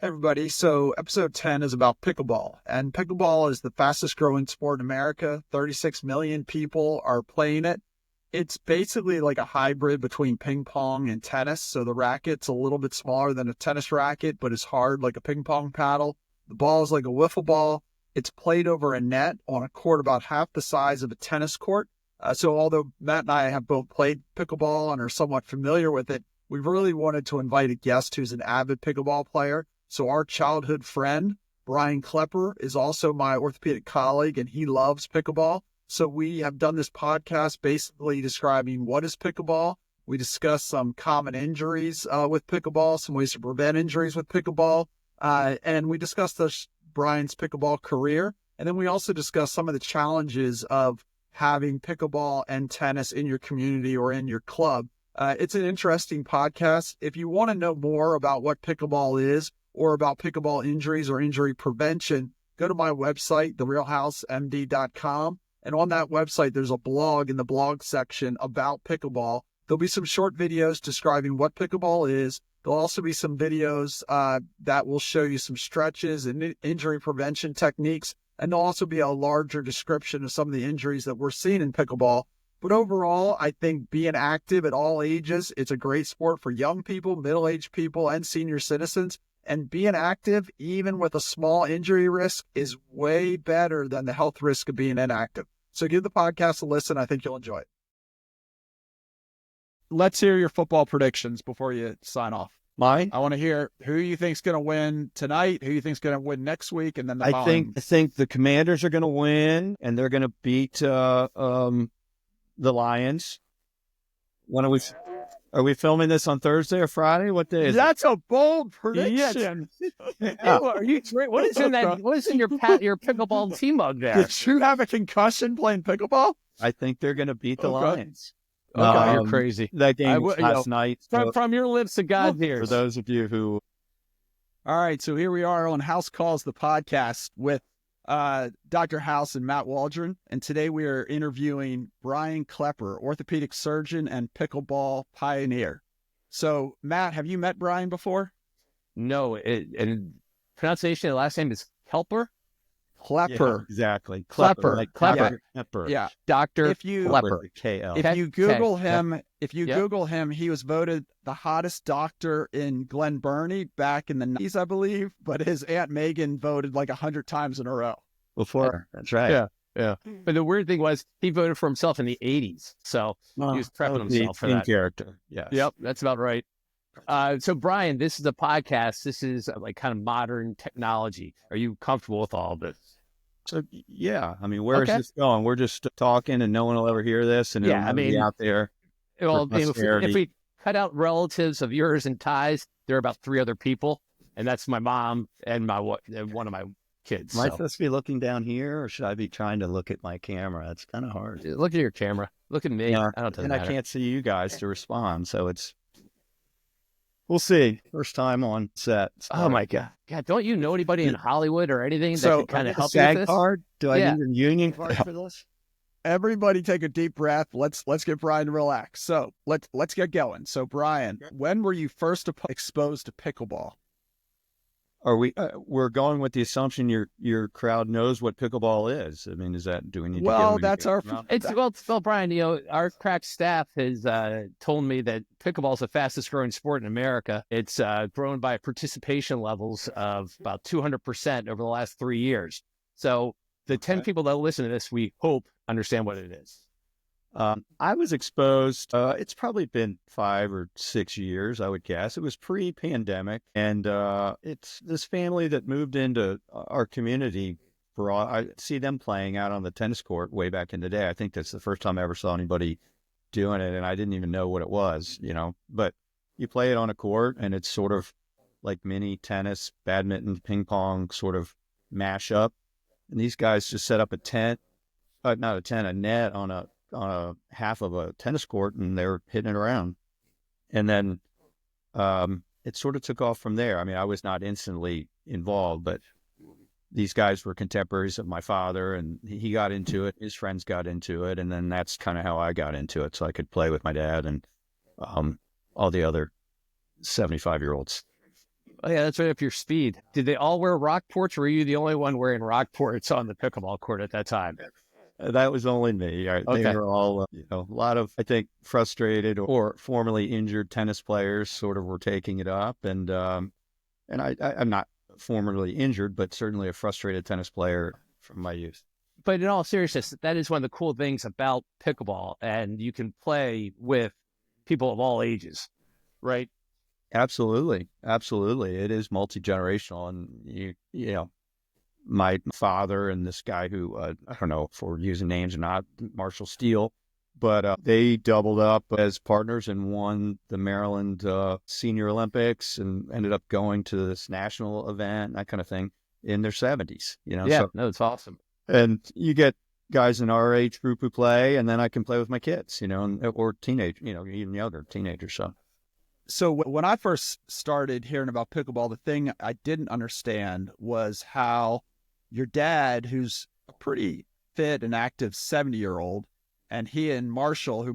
Hey everybody, so episode 10 is about pickleball, and pickleball is the fastest growing sport in America. 36 million people are playing it. It's basically like a hybrid between ping pong and tennis, so the racket's a little bit smaller than a tennis racket, but it's hard like a ping pong paddle. The ball is like a wiffle ball. It's played over a net on a court about half the size of a tennis court. So although Matt and I have both played pickleball and are somewhat familiar with it, we really wanted to invite a guest who's an avid pickleball player. So our childhood friend, Bryan Klepper, is also my orthopedic colleague, and he loves pickleball. So we have done this podcast basically describing what is pickleball. We discuss some common injuries with pickleball, some ways to prevent injuries with pickleball, and we discuss Bryan's pickleball career. And then we also discuss some of the challenges of having pickleball and tennis in your community or in your club. It's an interesting podcast. If you want to know more about what pickleball is, or about pickleball injuries or injury prevention, go to my website, therealhousemd.com. And on that website, there's a blog in the blog section about pickleball. There'll be some short videos describing what pickleball is. There'll also be some videos that will show you some stretches and injury prevention techniques. And there'll also be a larger description of some of the injuries that we're seeing in pickleball. But overall, I think being active at all ages, it's a great sport for young people, middle-aged people, and senior citizens. And being active, even with a small injury risk, is way better than the health risk of being inactive. So give the podcast a listen. I think you'll enjoy it. Let's hear your football predictions before you sign off. Mine? I want to hear who you think's going to win tonight, who you think's going to win next week, and then the I following. think the Commanders are going to win, and they're going to beat the Lions. When are we filming this on Thursday or Friday? What day is That's a bold prediction. Are you? What is in that? What is in your pickleball team mug there? Did you have a concussion playing pickleball? I think they're going to beat the Lions. Okay, you're crazy. That game was last night. From your lips to God's ears. For those of you who... All right, so here we are on House Calls, the podcast with Dr. House and Matt Waldron. And today we are interviewing Bryan Klepper, orthopedic surgeon and pickleball pioneer. So, Matt, have you met Bryan before? No, and pronunciation of the last name is Klepper? Klepper. Yeah, exactly. Klepper. Like Klepper. Klepper. Yeah. Dr. Klepper. K-L. If you Google him, Yep. Google him, he was voted the hottest doctor in Glen Burnie back in the 90s, I believe. But his Aunt Megan voted like 100 times in a row. Before. That's right. Yeah. But the weird thing was he voted for himself in the 80s. So he was prepping himself for that. Character. Yes. Yep, that's about right. So Bryan, this is a podcast. This is like kind of modern technology. Are you comfortable with all of this? So, yeah. I mean, where is this going? We're just talking and no one will ever hear this. And it'll be out there. Well, if we cut out relatives of yours and ties, there are about 3 other people. And that's my mom and one of my kids. Am I supposed to be looking down here or should I be trying to look at my camera? It's kind of hard. Look at your camera. Look at me. Yeah. I don't And I can't see you guys to respond. So we'll see. First time on set. So. Oh my God. Don't you know anybody in Hollywood or anything that could kind of help you SAG with this? card? Do I need a union card for this? Everybody take a deep breath. Let's get Bryan to relax. So let's get going. So Bryan, when were you first exposed to pickleball? Are we're going with the assumption your crowd knows what pickleball is. I mean, do we need to Well, give them that's our... Well, Bryan, our crack staff has told me that pickleball is the fastest growing sport in America. It's grown by participation levels of about 200% over the last 3 years. So the 10 people that listen to this, we hope, understand what it is. I was exposed, it's probably been 5 or 6 years, I would guess. It was pre-pandemic. And it's this family that moved into our community. I see them playing out on the tennis court way back in the day. I think that's the first time I ever saw anybody doing it. And I didn't even know what it was, But you play it on a court and it's sort of like mini tennis, badminton, ping pong sort of mashup. And these guys just set up a net on a half of a tennis court, and they were hitting it around. And then it sort of took off from there. I mean, I was not instantly involved, but these guys were contemporaries of my father, and he got into it. His friends got into it, and then that's kind of how I got into it, so I could play with my dad and all the other 75-year-olds. Oh, yeah, that's right up your speed. Did they all wear Rockports, or were you the only one wearing Rockports on the pickleball court at that time? That was only me. They Okay. were all, a lot of, I think, frustrated or formerly injured tennis players sort of were taking it up. I'm not formerly injured, but certainly a frustrated tennis player from my youth. But in all seriousness, that is one of the cool things about pickleball, and you can play with people of all ages, right? Absolutely. Absolutely. It is multi-generational. And, my father and this guy who, I don't know if we're using names or not, Marshall Steele, but they doubled up as partners and won the Maryland Senior Olympics and ended up going to this national event, that kind of thing, in their 70s, Yeah, so, no, it's awesome. and you get guys in our age group who play, and then I can play with my kids, or teenage, even younger teenagers. So when I first started hearing about pickleball, the thing I didn't understand was how your dad, who's a pretty fit and active 70-year-old, and he and Marshall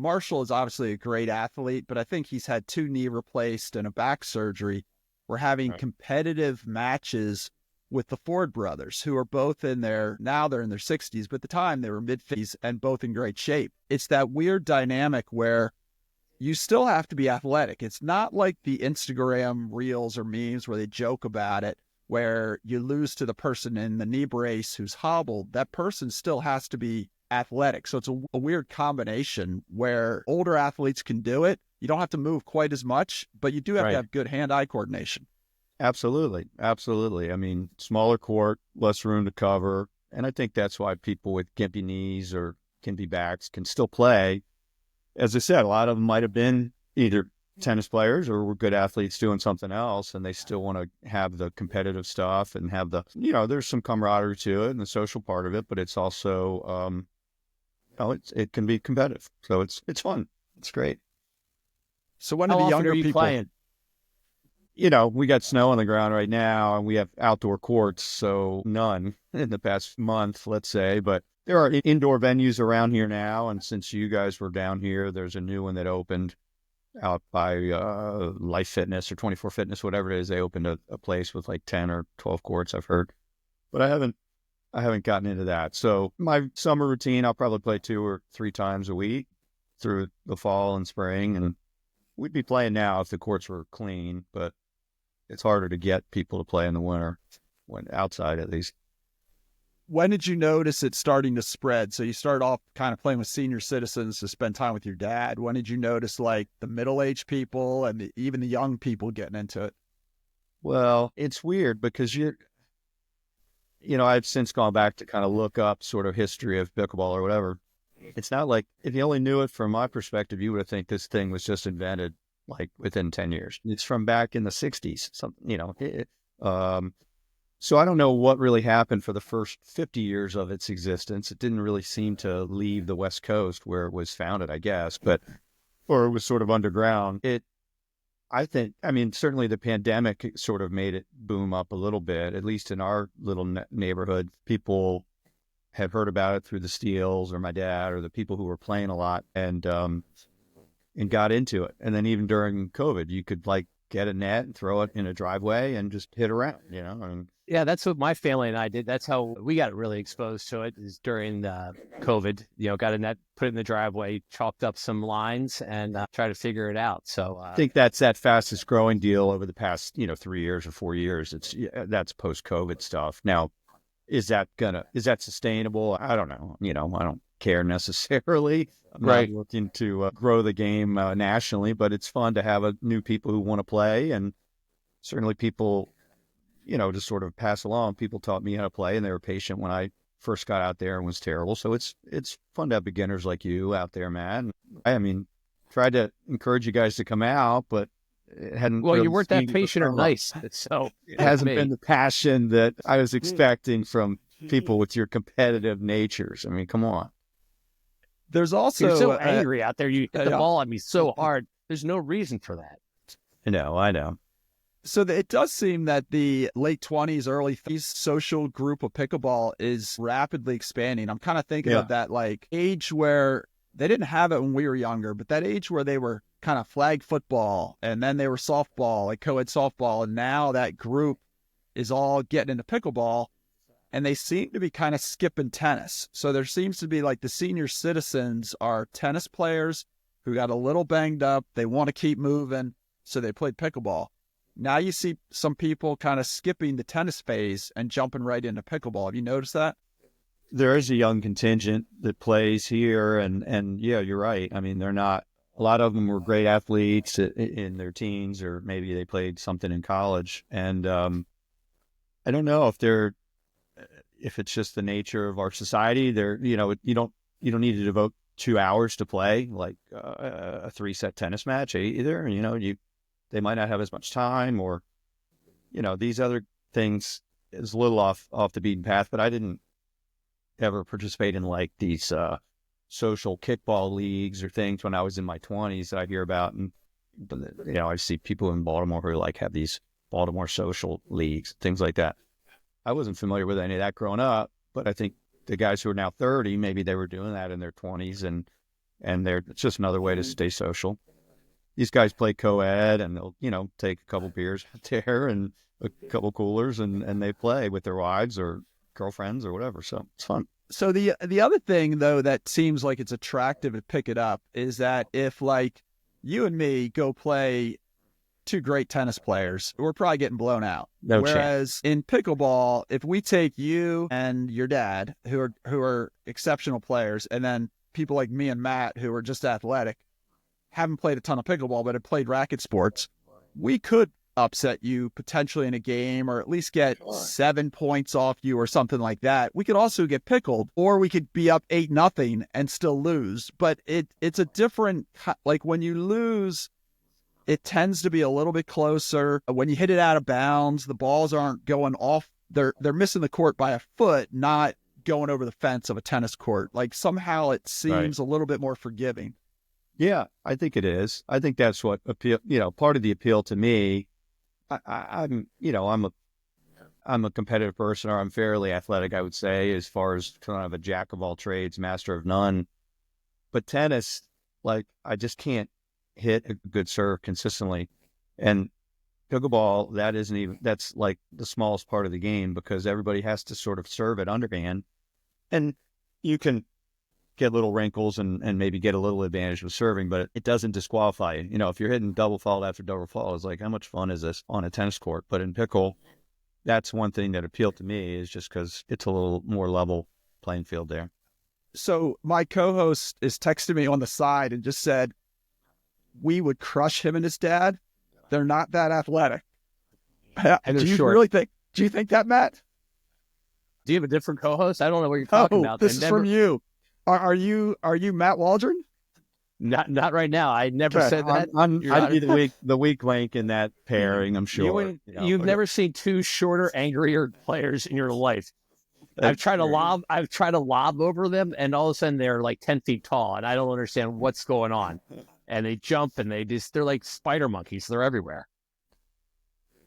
is obviously a great athlete, but I think he's had 2 knee replaced and a back surgery, were having Right. competitive matches with the Ford brothers, who are both now they're in their 60s, but at the time they were mid-50s and both in great shape. It's that weird dynamic where you still have to be athletic. It's not like the Instagram reels or memes where they joke about it, where you lose to the person in the knee brace who's hobbled. That person still has to be athletic. So it's a weird combination where older athletes can do it. You don't have to move quite as much, but you do have to Right. have good hand-eye coordination. Absolutely. Absolutely. I mean, smaller court, less room to cover. And I think that's why people with gimpy knees or gimpy backs can still play. As I said, a lot of them might have been either tennis players or were good athletes doing something else, and they still want to have the competitive stuff and have there's some camaraderie to it and the social part of it, but it's also, it can be competitive. So it's fun. It's great. So when How do the often are younger you people playing? We got snow on the ground right now, and we have outdoor courts, so none in the past month, let's say. But there are indoor venues around here now, and since you guys were down here, there's a new one that opened out by Life Fitness or 24 Fitness, whatever it is. They opened a place with like 10 or 12 courts, I've heard. But I haven't gotten into that. So my summer routine, I'll probably play 2 or 3 times a week through the fall and spring, and we'd be playing now if the courts were clean, but it's harder to get people to play in the winter, when outside at least. when did you notice it starting to spread? So you started off kind of playing with senior citizens to spend time with your dad. When did you notice like the middle-aged people and even the young people getting into it? Well, it's weird because I've since gone back to kind of look up sort of history of pickleball or whatever. It's not like if you only knew it from my perspective, you would think this thing was just invented like within 10 years. It's from back in the 60s, so I don't know what really happened for the first 50 years of its existence. It didn't really seem to leave the West Coast where it was founded, I guess, or it was sort of underground. I mean, certainly the pandemic sort of made it boom up a little bit, at least in our little neighborhood. People had heard about it through the Steels or my dad or the people who were playing a lot and got into it. And then even during COVID, you could like get a net and throw it in a driveway and just hit around, and Yeah, that's what my family and I did. That's how we got really exposed to it, is during COVID. Got a net, put it in the driveway, chalked up some lines, and try to figure it out. So I think that's that fastest growing deal over the past, 3 years or 4 years. That's post COVID stuff. Now, is that sustainable? I don't know. I don't care necessarily. I'm not right. looking to grow the game nationally, but it's fun to have new people who want to play, and certainly people, to sort of pass along. People taught me how to play, and they were patient when I first got out there and was terrible. So it's fun to have beginners like you out there, man. I mean, tried to encourage you guys to come out, but it hadn't Well, you really weren't that seemed to patient or come up. nice, so It hasn't been the passion that I was expecting from people with your competitive natures. I mean, come on. There's You're also so angry out there. You hit the yeah. ball at me so hard. There's no reason for that. I know. So it does seem that the late 20s, early 30s social group of pickleball is rapidly expanding. I'm kind of thinking Yeah. of that like age where they didn't have it when we were younger, but that age where they were kind of flag football and then they were softball, like co-ed softball. And now that group is all getting into pickleball, and they seem to be kind of skipping tennis. So there seems to be like the senior citizens are tennis players who got a little banged up. They want to keep moving, so they played pickleball. Now you see some people kind of skipping the tennis phase and jumping right into pickleball. Have you noticed that? There is a young contingent that plays here, and yeah, you're right. I mean, they're not, a lot of them were great athletes in their teens, or maybe they played something in college. And I don't know if it's just the nature of our society. You don't need to devote 2 hours to play like a 3-set tennis match either. They might not have as much time, or these other things is a little off the beaten path. But I didn't ever participate in like these social kickball leagues or things when I was in my 20s that I hear about. And I see people in Baltimore who like have these Baltimore social leagues, things like that. I wasn't familiar with any of that growing up, but I think the guys who are now 30, maybe they were doing that in their 20s, and it's just another way to stay social. These guys play co-ed, and they'll, take a couple beers out there and a couple coolers, and they play with their wives or girlfriends or whatever. So it's fun. So the other thing, though, that seems like it's attractive to pick it up is that if like you and me go play two great tennis players, we're probably getting blown out. No Whereas in pickleball, if we take you and your dad, who are exceptional players, and then people like me and Matt, who are just athletic, haven't played a ton of pickleball, but have played racket sports, we could upset you potentially in a game, or at least get 7 points off you or something like that. We could also get pickled, or we could be up 8-0 and still lose. But it's a different, like when you lose, it tends to be a little bit closer. When you hit it out of bounds, the balls aren't going off. They're missing the court by a foot, not going over the fence of a tennis court. Like somehow it seems a little bit more forgiving. Yeah, I think it is. I think that's what part of the appeal to me. I'm a competitive person, or I'm fairly athletic, I would say, as far as kind of a jack of all trades, master of none. But tennis, like, I just can't hit a good serve consistently. And pickleball, that's like the smallest part of the game, because everybody has to sort of serve it underhand. And you can get little wrinkles and maybe get a little advantage with serving, but it doesn't disqualify you. If you're hitting double fault after double fault, it's like, how much fun is this on a tennis court? But in pickle, that's one thing that appealed to me, is just because it's a little more level playing field there. So my co-host is texting me on the side and just said, we would crush him and his dad. They're not that athletic. And do you think that, Matt? Do you have a different co-host? I don't know what you're talking about. This is from you. Are you Matt Waldron? Not right now. I never said that. I'd be the weak link in that pairing, I'm sure. You've never seen two shorter, angrier players in your life. I've tried to lob over them, and all of a sudden they're like 10 feet tall, and I don't understand what's going on. And they jump, and they're like spider monkeys. They're everywhere.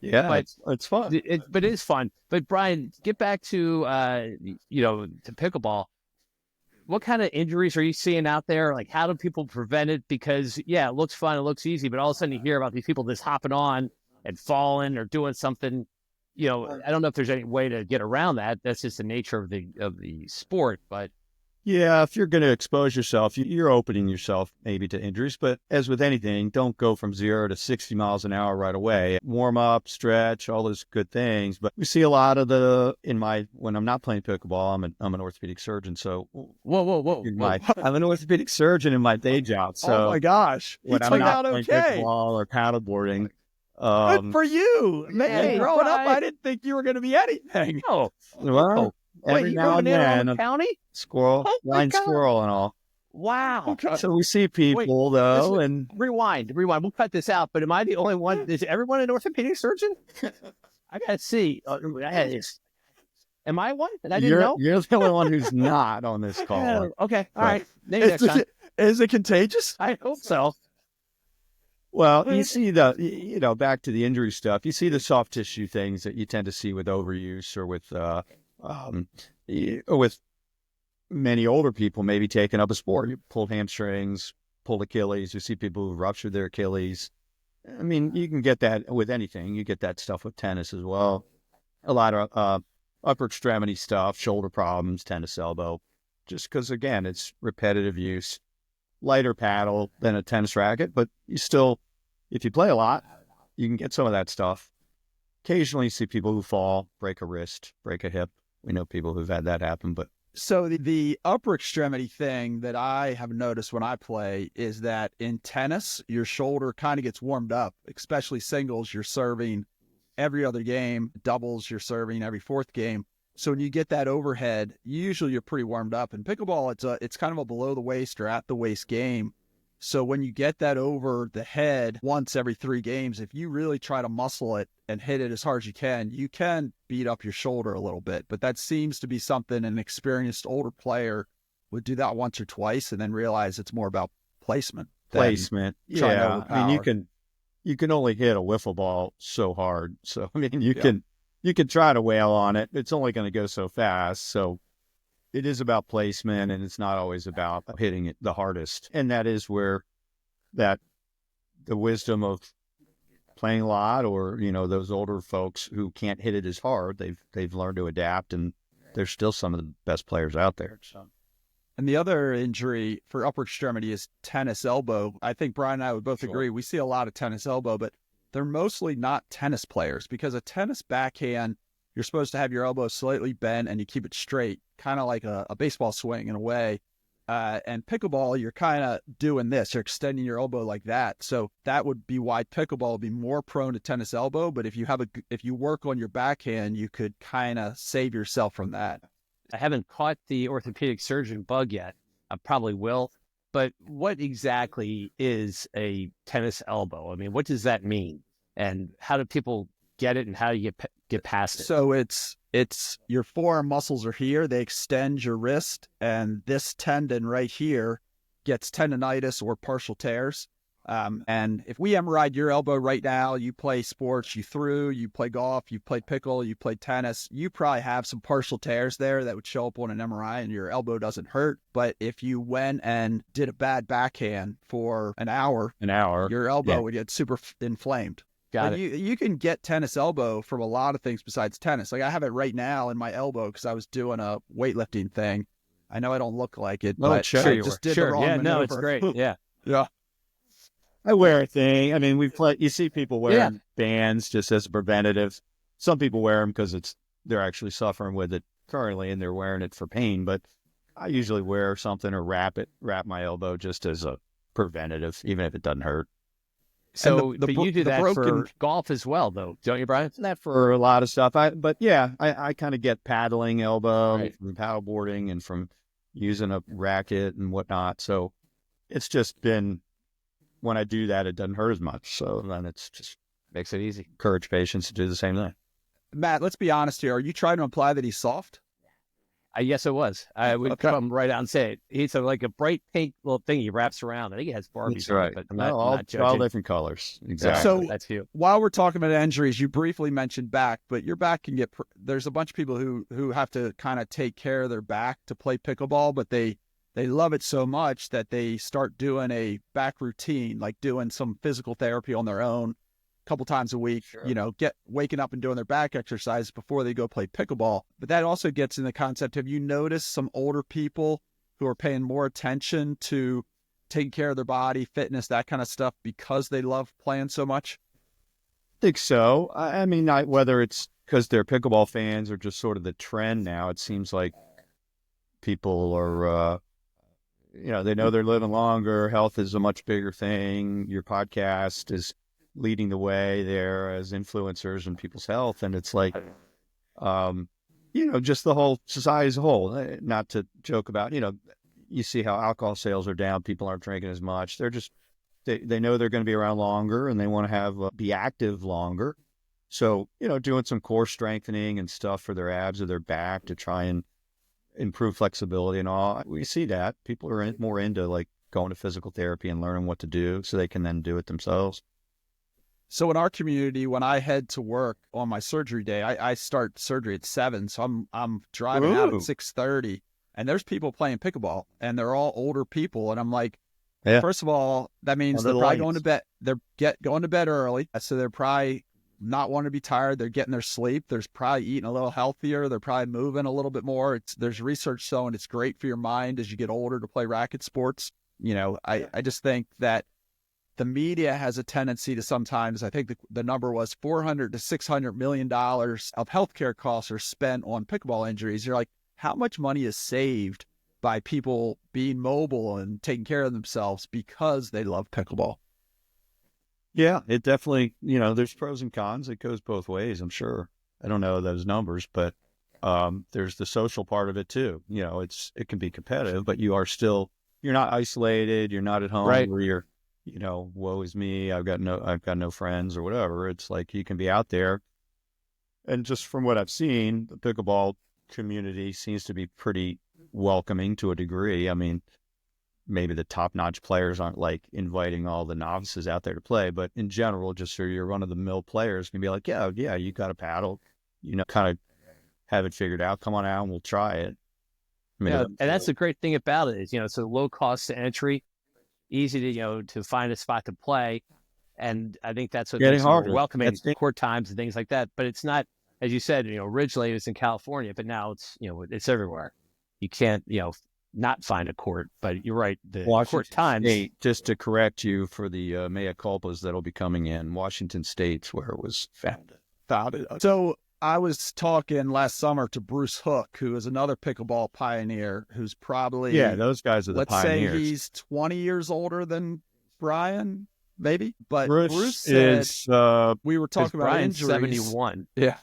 Yeah, but it's fun. But it is fun. But Bryan, get back to to pickleball. What kind of injuries are you seeing out there? Like, how do people prevent it? Because it looks fun, it looks easy, but all of a sudden you hear about these people just hopping on and falling or doing something. I don't know if there's any way to get around that. That's just the nature of the sport. But yeah, if you're going to expose yourself, you're opening yourself maybe to injuries. But as with anything, don't go from 0 to 60 miles an hour right away. Warm up, stretch, all those good things. But we see a lot of when I'm not playing pickleball, I'm an orthopedic surgeon. So whoa. I'm an orthopedic surgeon in my day job. So oh my gosh, when I'm not playing pickleball or paddleboarding. Good for you, man. Growing up, I didn't think you were going to be anything. Oh, well. Every now and then, county? Squirrel, blind squirrel and all. Wow. Okay. So we see people, and rewind. We'll cut this out, but am I the only one? Is everyone an orthopedic surgeon? I got to see. Am I one? And I didn't know? You're the only one who's not on this call. Okay. All right. Maybe next time. Is it contagious? I hope so. Well, you see back to the injury stuff, you see the soft tissue things that you tend to see with overuse or with many older people maybe taking up a sport. You pulled hamstrings, pulled Achilles. You see people who ruptured their Achilles. I mean, you can get that with anything. You get that stuff with tennis as well. A lot of upper extremity stuff, shoulder problems, tennis elbow, just because, again, it's repetitive use. Lighter paddle than a tennis racket, but you still, if you play a lot, you can get some of that stuff. Occasionally you see people who fall, break a wrist, break a hip. We know people who've had that happen, but So the upper extremity thing that I have noticed when I play is that in tennis, your shoulder kind of gets warmed up, especially singles. You're serving every other game, doubles, you're serving every fourth game. So when you get that overhead, usually you're pretty warmed up. In pickleball, it's kind of a below the waist or at the waist game. So when you get that over the head once every 3 games, if you really try to muscle it and hit it as hard as you can beat up your shoulder a little bit. But that seems to be something an experienced older player would do that once or twice and then realize it's more about placement. Placement. trying to Yeah. I mean, overpower. you can only hit a wiffle ball so hard. So, I mean, you can try to wail on it. It's only going to go so fast. So it is about placement, and it's not always about hitting it the hardest. And that is where the wisdom of playing a lot, or, those older folks who can't hit it as hard, they've learned to adapt, and they're still some of the best players out there. So. And the other injury for upper extremity is tennis elbow. I think Brian and I would both agree. We see a lot of tennis elbow, but they're mostly not tennis players, because a tennis backhand, you're supposed to have your elbow slightly bent and you keep it straight, kind of like a baseball swing in a way. And pickleball, you're kind of doing this. You're extending your elbow like that. So that would be why pickleball would be more prone to tennis elbow. But if you work on your backhand, you could kind of save yourself from that. I haven't caught the orthopedic surgeon bug yet. I probably will. But what exactly is a tennis elbow? I mean, what does that mean? And how do people get it, and how do you get past it? So it's your forearm muscles are here. They extend your wrist, and this tendon right here gets tendonitis or partial tears. And if we MRI'd your elbow right now, you play sports, you play golf, you play pickle, you play tennis, you probably have some partial tears there that would show up on an MRI, and your elbow doesn't hurt. But if you went and did a bad backhand for an hour, your elbow would get super inflamed. Got it. You can get tennis elbow from a lot of things besides tennis. Like I have it right now in my elbow because I was doing a weightlifting thing. I know I don't look like it, but I just did the wrong maneuver. No, it's great. Yeah. Yeah. I wear a thing. I mean, you see people wearing bands just as a preventative. Some people wear them because they're actually suffering with it currently and they're wearing it for pain. But I usually wear something or wrap my elbow just as a preventative, even if it doesn't hurt. So, but you do that for golf as well, though, don't you, Brian? Not for a lot of stuff. I kind of get paddling elbow from paddle boarding and from using a racket and whatnot. So it's just been, when I do that, it doesn't hurt as much. So then it's just makes it easy. Encourage patients to do the same thing. Matt, let's be honest here. Are you trying to imply that he's soft? Yes, it was. I would come right out and say it. He's like a bright pink little thing he wraps around. I think he has Barbie. That's right. But I'm not judging. All different colors. Exactly. So that's you. While we're talking about injuries, you briefly mentioned back, but your back can get, there's a bunch of people who have to kind of take care of their back to play pickleball, but they love it so much that they start doing a back routine, like doing some physical therapy on their own a couple times a week, waking up and doing their back exercise before they go play pickleball. But that also gets in the concept, have you noticed some older people who are paying more attention to taking care of their body, fitness, that kind of stuff, because they love playing so much? I think so. I mean, whether it's because they're pickleball fans or just sort of the trend now, it seems like people are, they know they're living longer. Health is a much bigger thing. Your podcast is leading the way there as influencers in people's health. And it's like, just the whole society as a whole, not to joke about, you see how alcohol sales are down. People aren't drinking as much. They're just, they know they're going to be around longer and they want to be active longer. So, doing some core strengthening and stuff for their abs or their back to try and improve flexibility and all. We see that people are more into like going to physical therapy and learning what to do so they can then do it themselves. So in our community, when I head to work on my surgery day, I start surgery at 7. So I'm driving out at 6:30. and there's people playing pickleball, and they're all older people. And I'm like, Yeah. first of all, that means Under they're the probably lights. going to bed. They're going to bed early, so they're probably not wanting to be tired. They're getting their sleep. There's probably eating a little healthier. They're probably moving a little bit more. There's research showing it's great for your mind as you get older to play racket sports. I just think that the media has a tendency to sometimes, I think the number was $400 to $600 million of healthcare costs are spent on pickleball injuries. You're like, how much money is saved by people being mobile and taking care of themselves because they love pickleball? Yeah, it definitely, there's pros and cons. It goes both ways, I'm sure. I don't know those numbers, but there's the social part of it too. It can be competitive, but you're not isolated. You're not at home Right. where you're, woe is me. I've got no friends or whatever. It's like you can be out there. And just from what I've seen, the pickleball community seems to be pretty welcoming to a degree. I mean, maybe the top-notch players aren't like inviting all the novices out there to play, but in general, just so you're run-of-the-mill players can be like, yeah, you got a paddle, kind of have it figured out. Come on out and we'll try it. And that's the great thing about it is, it's a low cost to entry, easy to, to find a spot to play. And I think that's what makes it more welcoming, court times and things like that. But it's not, as you said, originally it was in California, but now it's, it's everywhere. You can't, not find a court, but you're right. The court times. State, just to correct you for the mea culpas that'll be coming in, Washington State's where it was founded. So I was talking last summer to Bruce Hook, who is another pickleball pioneer, who's probably, those guys are the pioneers. Let's say he's 20 years older than Bryan, maybe. But Bruce said, is, we were talking about Bryan's injuries. 71. Yeah.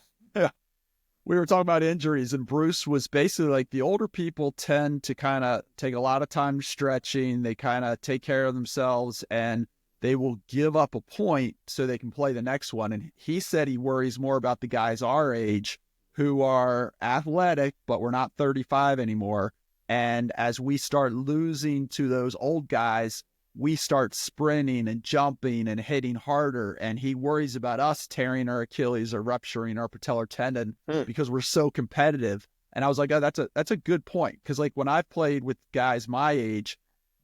We were talking about injuries, and Bruce was basically like, the older people tend to kind of take a lot of time stretching. They kind of take care of themselves, and they will give up a point so they can play the next one. And he said he worries more about the guys our age who are athletic, but we're not 35 anymore. And as we start losing to those old guys, we start sprinting and jumping and hitting harder. And he worries about us tearing our Achilles or rupturing our patellar tendon because we're so competitive. And I was like, oh, that's a good point. Because like when I've played with guys my age,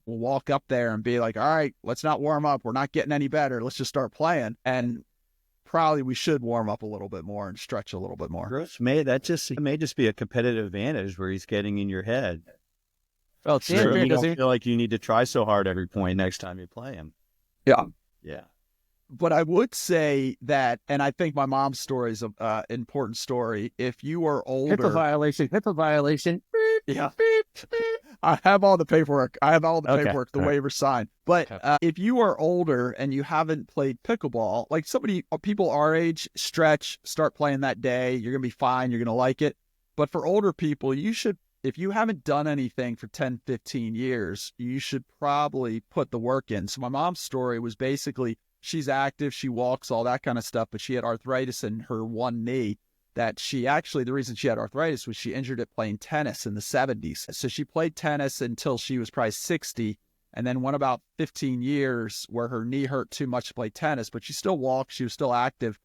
we'll walk up there and be like, all right, let's not warm up. We're not getting any better. Let's just start playing. And probably we should warm up a little bit more and stretch a little bit more. Bruce may just be a competitive advantage where he's getting in your head. Well, it's so you don't feel like you need to try so hard every point next time you play him. Yeah. Yeah. But I would say that, and I think my mom's story is an important story. If you are older... HIPAA violation. Yeah. I have all the paperwork. The waiver signed. But if you are older and you haven't played pickleball, like people our age, stretch, start playing that day, you're going to be fine. You're going to like it. But for older people, if you haven't done anything for 10, 15 years, you should probably put the work in. So my mom's story was basically, she's active, she walks, all that kind of stuff, but she had arthritis in her one knee the reason she had arthritis was she injured it playing tennis in the 70s. So she played tennis until she was probably 60, and then went about 15 years where her knee hurt too much to play tennis, but she still walked, she was still active.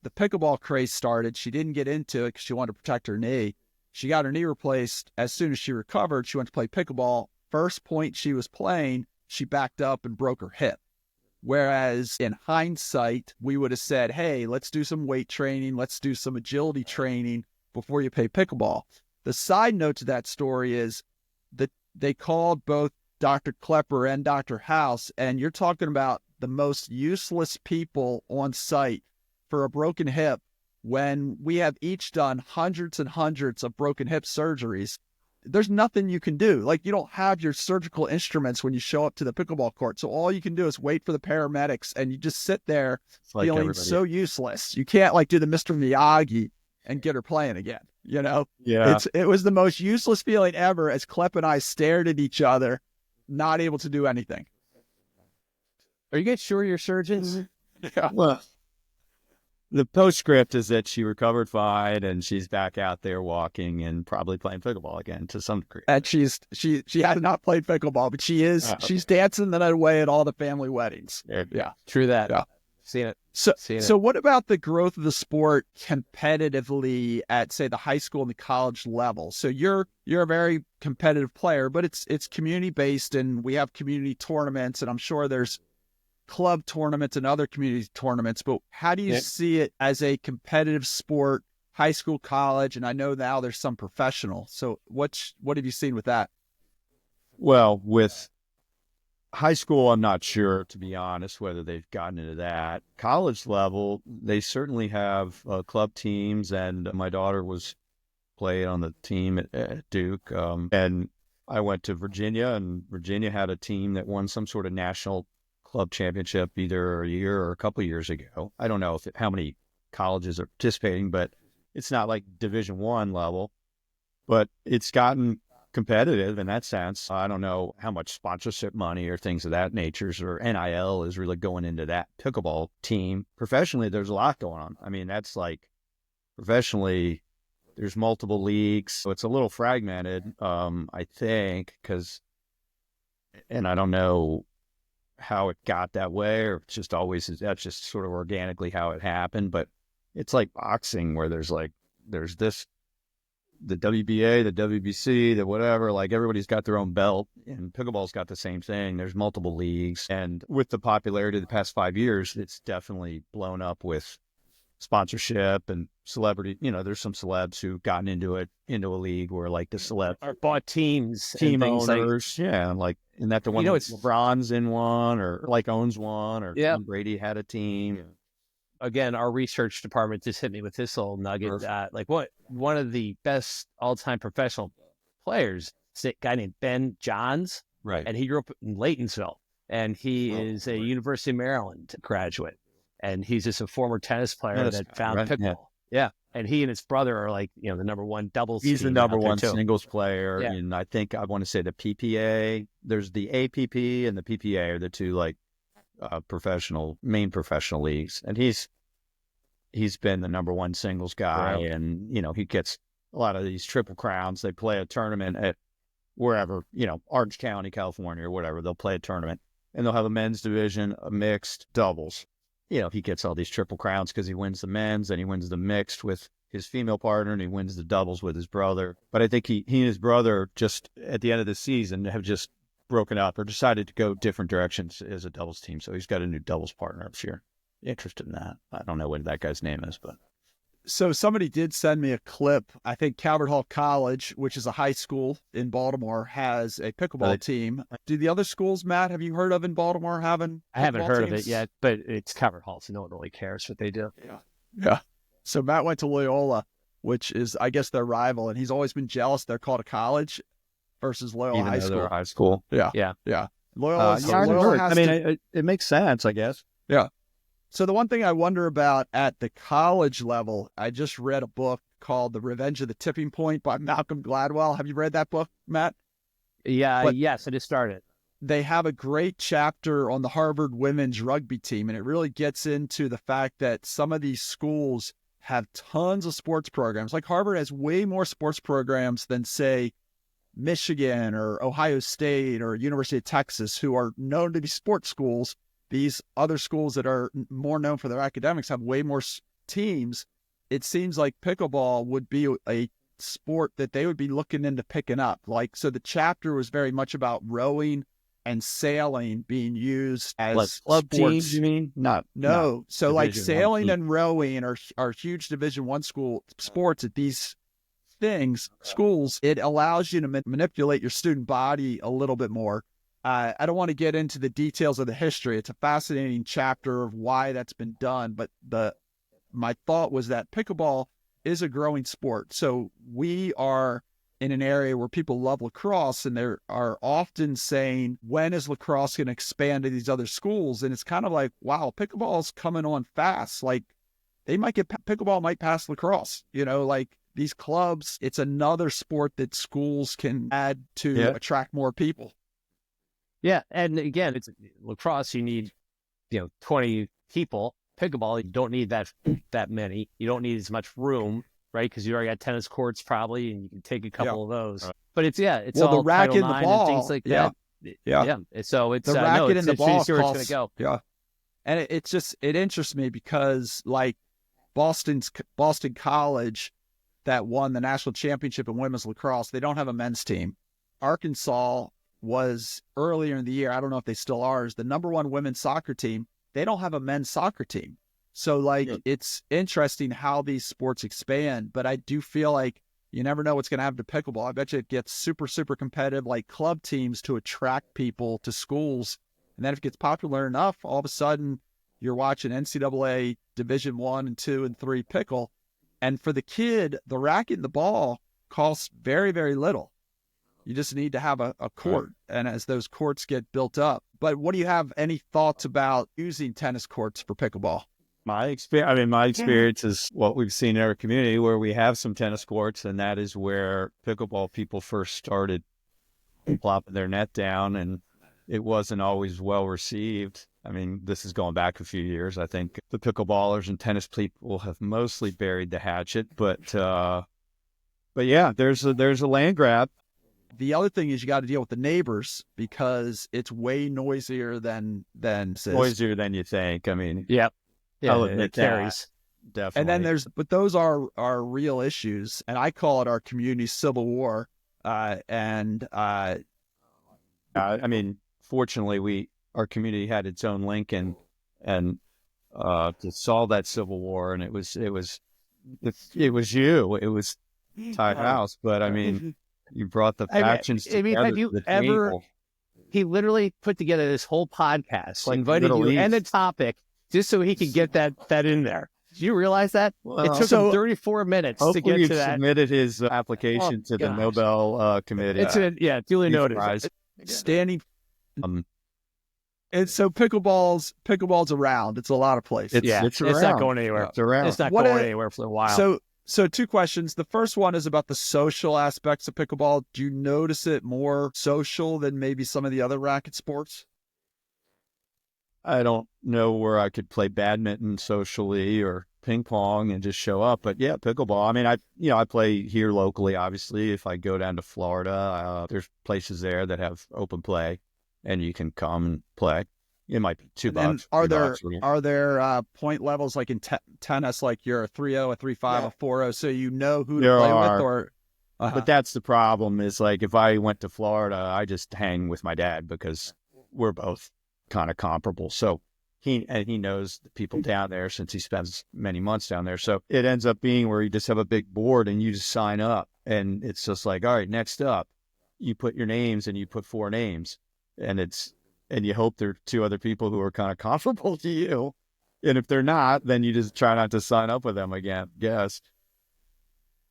The pickleball craze started. She didn't get into it because she wanted to protect her knee. She got her knee replaced. As soon as she recovered, she went to play pickleball. First point she was playing, she backed up and broke her hip. Whereas in hindsight, we would have said, hey, let's do some weight training. Let's do some agility training before you play pickleball. The side note to that story is that they called both Dr. Klepper and Dr. House, and you're talking about the most useless people on site for a broken hip when we have each done hundreds and hundreds of broken hip surgeries. There's nothing you can do. Like, you don't have your surgical instruments when you show up to the pickleball court. So all you can do is wait for the paramedics, and you just sit there feeling so useless. You can't do the Mr. Miyagi and get her playing again. Yeah. It was the most useless feeling ever as Klepp and I stared at each other, not able to do anything. Are you guys sure you're surgeons? Yeah. Well, the postscript is that she recovered fine and she's back out there walking and probably playing pickleball again to some degree. And she has not played pickleball, but she's dancing the night away at all the family weddings. Yeah. True that. Yeah. Seen it. So what about the growth of the sport competitively at, say, the high school and the college level? So you're a very competitive player, but it's community based, and we have community tournaments, and I'm sure there's club tournaments and other community tournaments. But how do you see it as a competitive sport, high school, college? And I know now there's some professional. So what have you seen with that? Well, with high school, I'm not sure, to be honest, whether they've gotten into that. College level, they certainly have club teams, and my daughter was played on the team at Duke. And I went to Virginia, and Virginia had a team that won some sort of national club championship either a year or a couple of years ago. I don't know how many colleges are participating, but it's not like Division I level. But it's gotten competitive in that sense. I don't know how much sponsorship money or things of that nature or NIL is really going into that pickleball team. Professionally, there's a lot going on. I mean, that's like professionally, there's multiple leagues. So it's a little fragmented, I think, and I don't know how it got that way, or it's just always, that's just sort of organically how it happened. But it's like boxing where there's this, the WBA, the WBC, the whatever, like everybody's got their own belt, and pickleball's got the same thing. There's multiple leagues. And with the popularity of the past 5 years, it's definitely blown up with sponsorship and celebrity. There's some celebs who've gotten into a league where like the celeb or bought team owners. Like, and that the one it's LeBron's in one, or like owns one, or Tom Brady had a team. Yeah. Again, our research department just hit me with this little nugget. One of the best all-time professional players is a guy named Ben Johns, right? And he grew up in Laytonsville, and he is a University of Maryland graduate, and he's just a former tennis player that found pickleball. Yeah, and he and his brother are like the number one doubles. He's the number one singles player, yeah. And I think I want to say the PPA. There's the APP and the PPA are the two like main professional leagues, and he's been the number one singles guy, and he gets a lot of these triple crowns. They play a tournament at wherever, Orange County, California, or whatever. They'll play a tournament, and they'll have a men's division, a mixed, doubles. He gets all these triple crowns because he wins the men's and he wins the mixed with his female partner, and he wins the doubles with his brother. But I think he and his brother just at the end of the season have just broken up or decided to go different directions as a doubles team. So he's got a new doubles partner this year. Interested in that. I don't know what that guy's name is, but. So somebody did send me a clip. I think Calvert Hall College, which is a high school in Baltimore, has a pickleball team. Do the other schools, Matt, have you heard of in Baltimore having I haven't heard teams? of it yet, but it's Calvert Hall, so no one really cares what they do. Yeah. So Matt went to Loyola, which is, I guess, their rival, and he's always been jealous they're called a college versus Loyola High School. High school. Yeah. Loyola it makes sense, I guess. Yeah. So the one thing I wonder about at the college level, I just read a book called The Revenge of the Tipping Point by Malcolm Gladwell. Have you read that book, Matt? Yes, I just started. They have a great chapter on the Harvard women's rugby team, and it really gets into the fact that some of these schools have tons of sports programs. Like Harvard has way more sports programs than, say, Michigan or Ohio State or University of Texas, who are known to be sports schools. These other schools that are more known for their academics have way more teams. It seems like pickleball would be a sport that they would be looking into picking up. So the chapter was very much about rowing and sailing being used as like club sports. Teams, you mean? No. So like Division sailing I and rowing are huge Division I school sports at these schools. It allows you to manipulate your student body a little bit more. I don't want to get into the details of the history. It's a fascinating chapter of why that's been done. But my thought was that pickleball is a growing sport. So we are in an area where people love lacrosse, and they are often saying, when is lacrosse going to expand to these other schools? And it's kind of like, wow, pickleball is coming on fast. Like pickleball might pass lacrosse, like these clubs. It's another sport that schools can add to attract more people. Yeah, and again, it's lacrosse. You need, 20 people. Pickleball, you don't need that many. You don't need as much room, right? Because you already got tennis courts probably, and you can take a couple of those. But it's all the racket Title and the IX ball and things like that. Yeah. So it's the racket and the ball. Where it's going to go. Yeah. And it interests me because like Boston College that won the national championship in women's lacrosse, they don't have a men's team. Arkansas was earlier in the year, I don't know if they still are, is the number one women's soccer team. They don't have a men's soccer team. So like, it's interesting how these sports expand, but I do feel like you never know what's going to happen to pickleball. I bet you it gets super, super competitive, like club teams to attract people to schools. And then if it gets popular enough, all of a sudden you're watching NCAA Division 1 and 2 and 3 pickle. And for the kid, the racket and the ball costs very, very little. You just need to have a court. And as those courts get built up. But what do you have any thoughts about using tennis courts for pickleball? My experience is what we've seen in our community where we have some tennis courts, and that is where pickleball people first started plopping their net down, and it wasn't always well received. I mean, this is going back a few years. I think the pickleballers and tennis people have mostly buried the hatchet, but yeah, there's a land grab. The other thing is you got to deal with the neighbors because it's way noisier than noisier than you think. I mean, yep. Yeah, I'll admit it carries. Definitely. And then but those are real issues, and I call it our community civil war. I mean, fortunately, our community had its own Lincoln, and to solve that civil war, and it was Ty House, but I mean, you brought the factions together. Have you ever? He literally put together this whole podcast, like invited you and a topic. Just so he could get that in there. Do you realize that? Well, it took him 34 minutes to get to that. Submitted his application to the Nobel Committee. It's duly noted. Standing. And so pickleball's around. It's a lot of places. It's not going anywhere. It's around. It's not going anywhere for a while. So two questions. The first one is about the social aspects of pickleball. Do you notice it more social than maybe some of the other racket sports? I don't know where I could play badminton socially or ping pong and just show up, but yeah, pickleball. I mean, I play here locally. Obviously, if I go down to Florida, there's places there that have open play, and you can come and play. It might be $2. Are there point levels like in tennis, like you're a 3-0, a 3-5, a 4-0, so you know who to play with? Or but that's the problem. Is like if I went to Florida, I just hang with my dad because we're both kind of comparable. So he knows the people down there since he spends many months down there. So it ends up being where you just have a big board and you just sign up, and it's just like, all right, next up, you put your names and you put 4 names, and you hope there are 2 other people who are kind of comparable to you. And if they're not, then you just try not to sign up with them again. Yes.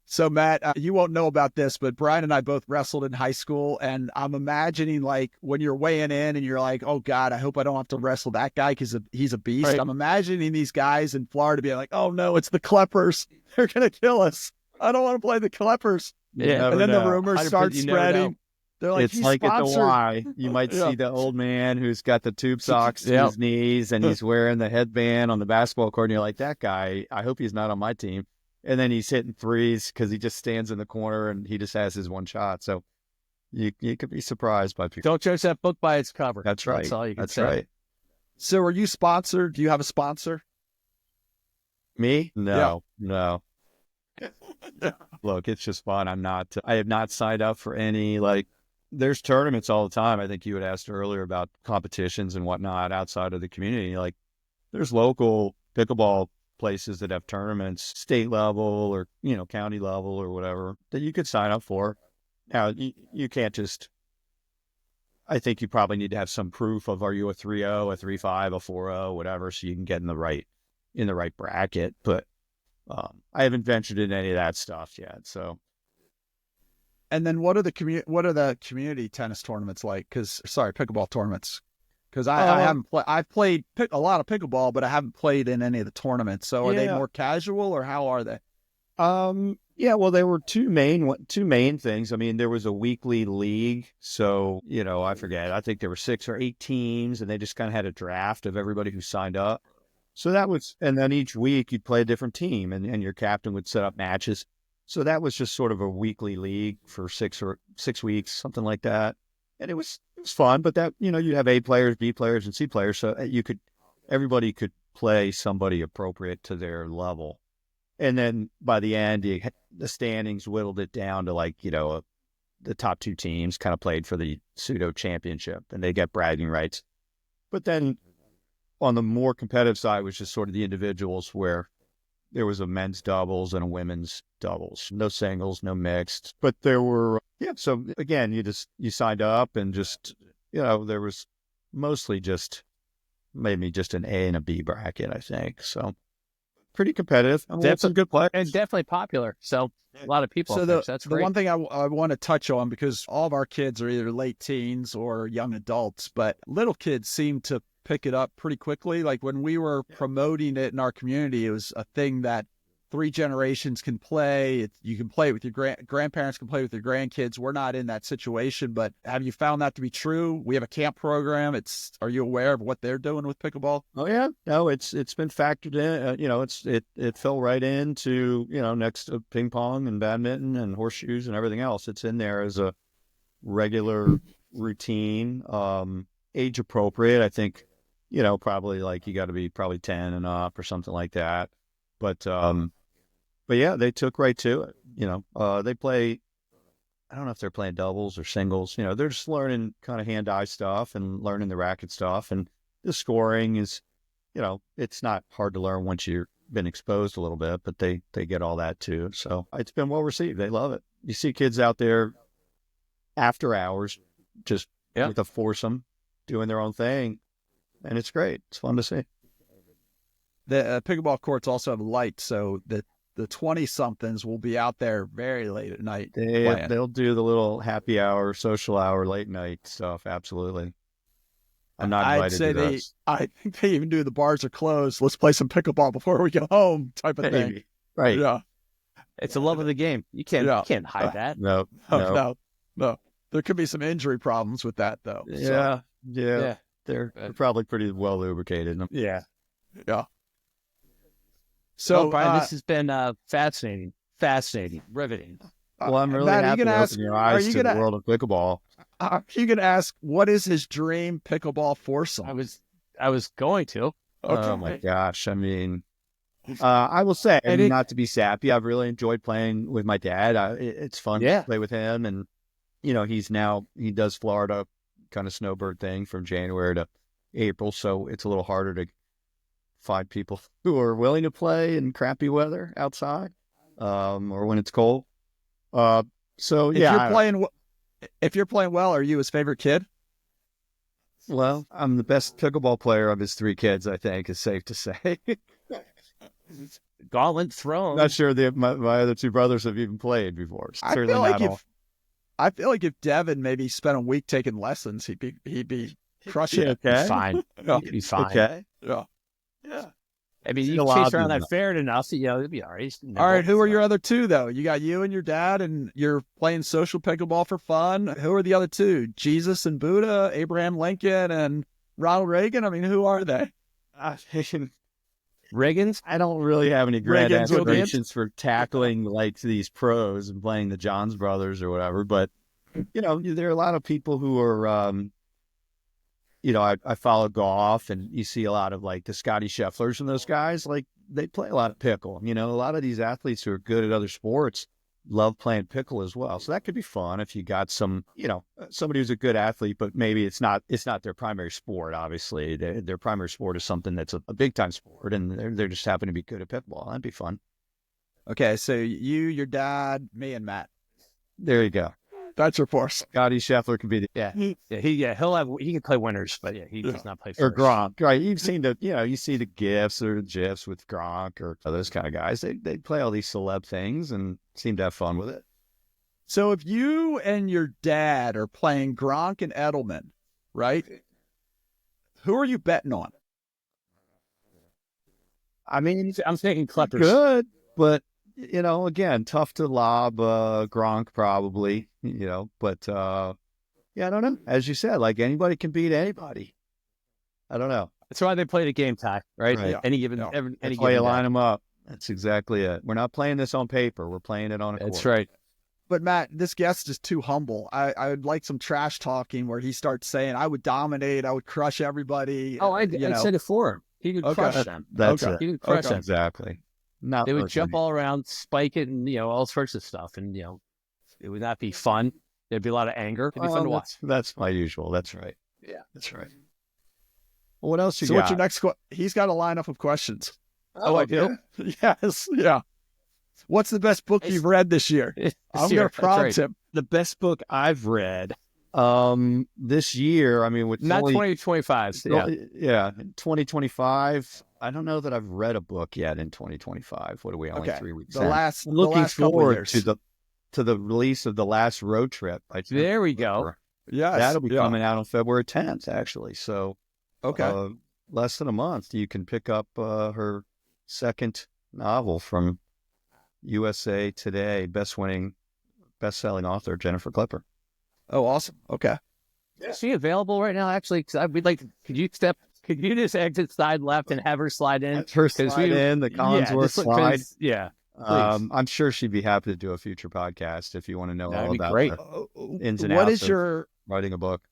So, Matt, you won't know about this, but Bryan and I both wrestled in high school, and I'm imagining, like, when you're weighing in and you're like, oh, God, I hope I don't have to wrestle that guy because he's a beast. Right. I'm imagining these guys in Florida being like, oh, no, it's the Kleppers. They're going to kill us. I don't want to play the Kleppers. Yeah, and then the rumors start spreading. They're like, it's like at the Y. You might see the old man who's got the tube socks to his knees, and he's wearing the headband on the basketball court, and you're like, that guy, I hope he's not on my team. And then he's hitting threes because he just stands in the corner and he just has his one shot. So you could be surprised by people. Don't judge that book by its cover. That's right. That's all you can say. Right. So are you sponsored? Do you have a sponsor? Me? No. Look, it's just fun. I have not signed up for any, like, there's tournaments all the time. I think you had asked earlier about competitions and whatnot outside of the community. Like, there's local pickleball places that have tournaments, state level or, county level or whatever, that you could sign up for. Now, you can't just, I think you probably need to have some proof of, are you a 3-0, a 3-5, a 4-0, whatever, so you can get in the right bracket. But I haven't ventured in any of that stuff yet. So. And then what are the community tennis tournaments like? Pickleball tournaments. Because I haven't I've played a lot of pickleball, but I haven't played in any of the tournaments. So are they more casual, or how are they? Yeah, well, there were two main things. I mean, there was a weekly league. So, I forget. I think there were 6 or 8 teams, and they just kind of had a draft of everybody who signed up. So that was, and then each week you'd play a different team, and your captain would set up matches. So that was just sort of a weekly league for 6 weeks, something like that. And it was fun, but that, you'd have A players, B players, and C players. So you could, everybody could play somebody appropriate to their level. And then by the end, the standings whittled it down to like, the top two teams kind of played for the pseudo championship, and they get bragging rights. But then on the more competitive side was just sort of the individuals, where there was a men's doubles and a women's doubles, no singles, no mixed, but there were, so again, you signed up and just, there was mostly just maybe just an A and a B bracket, I think. So pretty competitive. And we had some good players. And definitely popular. So a lot of people. So That's the great. one thing I want to touch on, because all of our kids are either late teens or young adults, but little kids seem to pick it up pretty quickly. Like when we were promoting it in our community, it was a thing that 3 generations can play. You can play it with your grandparents, can play with your grandkids. We're not in that situation, but have you found that to be true? We have a camp program. Are you aware of what they're doing with pickleball? Oh yeah, no, it's been factored in. It fell right into next to ping pong and badminton and horseshoes and everything else. It's in there as a regular routine, age appropriate. I think probably like you got to be probably 10 and up or something like that. But yeah, they took right to it. They play, I don't know if they're playing doubles or singles. They're just learning kind of hand-eye stuff and learning the racket stuff. And the scoring is, it's not hard to learn once you've been exposed a little bit, but they get all that too. So it's been well received. They love it. You see kids out there after hours, just with a foursome doing their own thing. And it's great. It's fun to see. The pickleball courts also have lights, so the 20-somethings will be out there very late at night. They'll do the little happy hour, social hour, late night stuff. Absolutely. I'm not invited to those. I think they even do the bars are closed. Let's play some pickleball before we go home type of thing. Right. Yeah. It's the love of the game. You can't hide that. No. There could be some injury problems with that, though. Yeah. They're probably pretty well lubricated. Yeah. So, Bryan, this has been fascinating, riveting. Well, I'm really Matt, happy to open your eyes to the world of pickleball. You can ask, what is his dream pickleball foursome? I was going to. Okay. Oh my gosh! I mean, I will say, not to be sappy, I've really enjoyed playing with my dad. It's fun to play with him, and he does Florida kind of snowbird thing from January to April, so it's a little harder to find people who are willing to play in crappy weather outside, or when it's cold. If you're playing well, are you his favorite kid? Well, I'm the best pickleball player of his 3 kids, I think, is safe to say. Gauntlet thrown. Not sure my other 2 brothers have even played before. I feel like if Devin maybe spent a week taking lessons, he'd be crushing it. Okay. Fine. He'd be fine. Okay. Yeah. I mean, you chase around that fair enough, it'd be all right. All right, who are your other 2, though? You got you and your dad, and you're playing social pickleball for fun. Who are the other 2? Jesus and Buddha, Abraham Lincoln, and Ronald Reagan? I mean, who are they? Reagan's? I don't really have any grand Reagan's aspirations for tackling like these pros and playing the Johns brothers or whatever, but, there are a lot of people who are... I follow golf, and you see a lot of like the Scotty Schefflers and those guys, like they play a lot of pickle. A lot of these athletes who are good at other sports love playing pickle as well. So that could be fun if you got some, somebody who's a good athlete, but maybe it's not their primary sport. Obviously, their primary sport is something that's a big time sport, and they're just happen to be good at pickleball. That'd be fun. Okay, so you, your dad, me, and Matt. There you go. That's your force. Scotty Scheffler can be he can play winners, but he does not play first. Or Gronk, right? You've seen you see the GIFs or GIFs with Gronk or those kind of guys. They play all these celeb things and seem to have fun with it. So if you and your dad are playing Gronk and Edelman, right? Who are you betting on? I mean, I'm thinking Klepper's good, but again, tough to lob Gronk probably, but I don't know. As you said, like anybody can beat anybody. I don't know. That's why they play the game tie, right? Any given why you line them up. That's exactly it. We're not playing this on paper. We're playing it on a court. That's right. But Matt, this guest is too humble. I would like some trash talking where he starts saying, I would dominate, I would crush everybody. Oh, I said it for him. He could Okay. crush them. That's Okay. it. He could crush Okay. them. Exactly. Not They would really. jump all around, spike it, and all sorts of stuff, and it would not be fun. There'd be a lot of anger. It'd be fun to watch. That's my usual. That's right. Yeah. That's right. Well, what else you So got? what's your next He's got a lineup of questions. Oh, I do? Yes. Yeah. What's the best book you've read this year? I'm going to prompt him. The best book I've read this year, I mean, with Not 2025. Yeah. Yeah, 2025. I don't know that I've read a book yet in 2025. What are we, only Okay. 3 weeks The in? last, I'm looking the last couple forward years. to the release of the last road trip. There we go. Yes. That'll be coming out on February 10th, actually. So, Okay. less than a month, you can pick up her second novel from USA Today best-selling author Jennifer Klepper. Oh, awesome. Okay. Is she available right now? Actually, because we'd like to. Could you just exit side left and have her slide in? Her slide in the Collinsworth slide. Yeah. I'm sure she'd be happy to do a future podcast if you want to know That'd all be about great. the ins and What outs is your writing a book.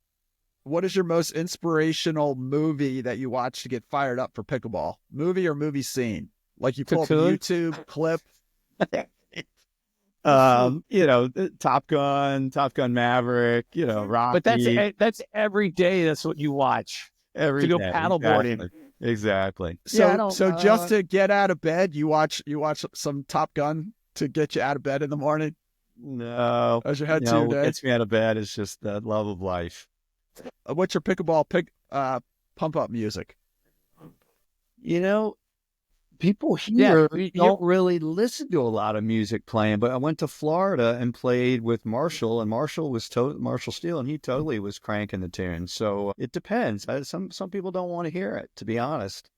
What is your most inspirational movie that you watch to get fired up for pickleball? Movie or movie scene? Like you pull up a Cocoon? YouTube clip. Top Gun Maverick, Rocky. But that's every day. That's what you watch. every to go day. paddleboarding. Exactly. So just to get out of bed, you watch some Top Gun to get you out of bed in the morning No. as you head to No, your what day. gets me out of bed is just the love of life. What's your pickleball pump up music? People here you- don't really listen to a lot of music playing, but I went to Florida and played with Marshall, and Marshall Steele, and he totally was cranking the tune. So it depends. Some people don't want to hear it, to be honest.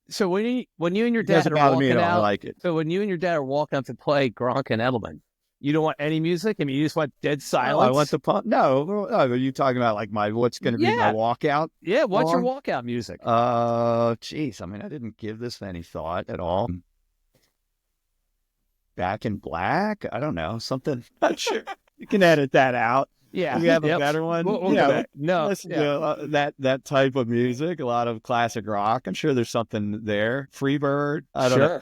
So when you and your It dad doesn't are bother me walking at all. I out, like it. so when you and your dad are walking up to play Gronk and Edelman, you don't want any music. I mean, you just want dead silence. Oh, I want the pump. No, are you talking about like what's going to be my walkout? Yeah, what's your song? walkout music? Geez, I mean, I didn't give this any thought at all. Back in Black? I don't know, something. Not sure. You can edit that out. Yeah, We have a Yep. better one. We'll go Yeah, back. No, listen yeah. to that type of music. A lot of classic rock. I'm sure there's something there. Freebird. I don't know.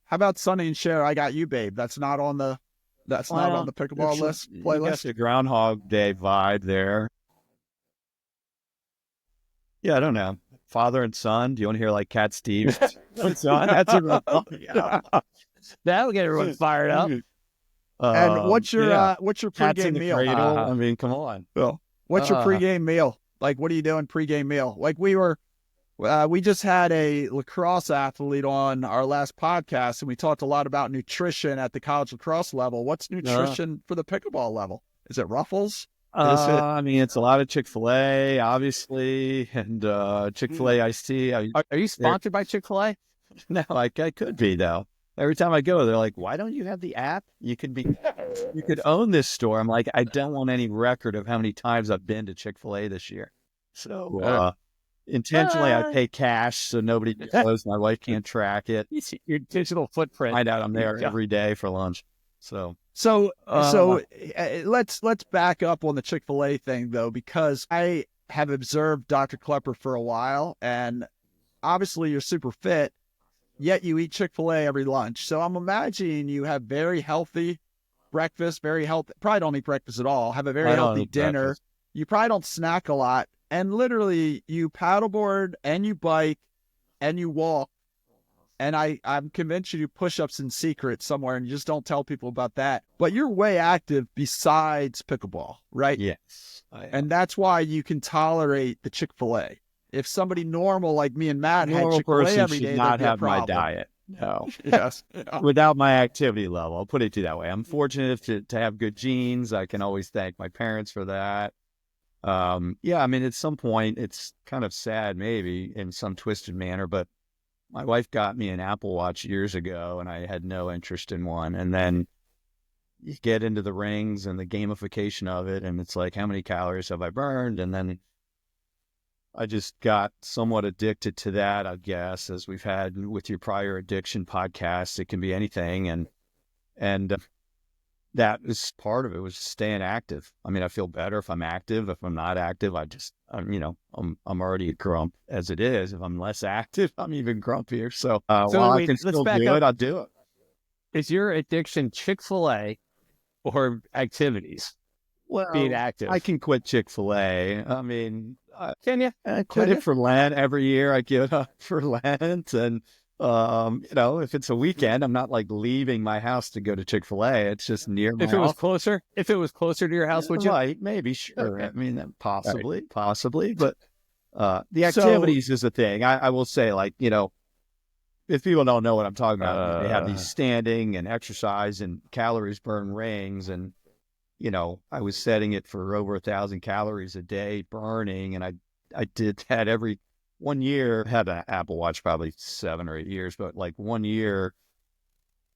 How about Sonny and Cher? I Got You, Babe. That's not on the pickleball list You got playlist. the Groundhog Day vibe there. Yeah, I don't know. Father and Son. Do you want to hear like Cat Stevens? Son. That's a yeah. That'll get everyone fired up. And what's your Cats in pregame the meal? Cradle. I mean, come on. What's your pregame meal? Like, what are you doing pregame meal? Like we just had a lacrosse athlete on our last podcast, and we talked a lot about nutrition at the college lacrosse level. What's nutrition for the pickleball level? Is it Ruffles? I mean, it's a lot of Chick-fil-A, obviously, and Chick-fil-A iced tea. Are you sponsored by Chick-fil-A? No, I could be though. Every time I go, they're like, "Why don't you have the app? You could own this store." I'm like, I don't want any record of how many times I've been to Chick-fil-A this year. So intentionally, I pay cash so nobody knows. My wife can't track it. Your digital footprint. Find out I'm there every day for lunch. So let's back up on the Chick-fil-A thing though, because I have observed Dr. Klepper for a while, and obviously you're super fit, yet you eat Chick-fil-A every lunch. So I'm imagining you have very healthy breakfast, probably don't eat breakfast at all, have a very healthy dinner. Breakfast. You probably don't snack a lot, and literally you paddleboard and you bike and you walk. And I'm convinced you do push-ups in secret somewhere, and you just don't tell people about that. But you're way active besides pickleball, right? Yes. I am. And that's why you can tolerate the Chick-fil-A. If somebody normal like me and Matt had Normal Chick-fil-A person every should day, not there'd be a have my problem. diet. No. Yes. Without my activity level, I'll put it to you that way. I'm fortunate to have good genes. I can always thank my parents for that. I mean, at some point, it's kind of sad, maybe in some twisted manner, but my wife got me an Apple Watch years ago, and I had no interest in one. And then you get into the rings and the gamification of it, and it's like, how many calories have I burned? And then I just got somewhat addicted to that, I guess, as we've had with your prior addiction podcasts. It can be anything. And that is part of it, was staying active. I mean, I feel better if I'm active. If I'm not active, I'm already a grump as it is. If I'm less active, I'm even grumpier. So while I can let's still back do up. it, I'll do it. Is your addiction Chick-fil-A or activities? Being Well, I active. can quit Chick-fil-A. I mean, Can you? I quit it for Lent every year. I give it up for Lent, and if it's a weekend, I'm not like leaving my house to go to Chick-fil-A. It's just near my house. If it was closer to your house, would you? Right, maybe, sure. Okay. I mean, Right. possibly, but the So activities is a thing. I will say, like, if people don't know what I'm talking about, they have these standing and exercise and calories burn rings, and I was setting it for over 1,000 calories a day burning, and I did that every 1 year. I had an Apple Watch probably 7 or 8 years, but like 1 year,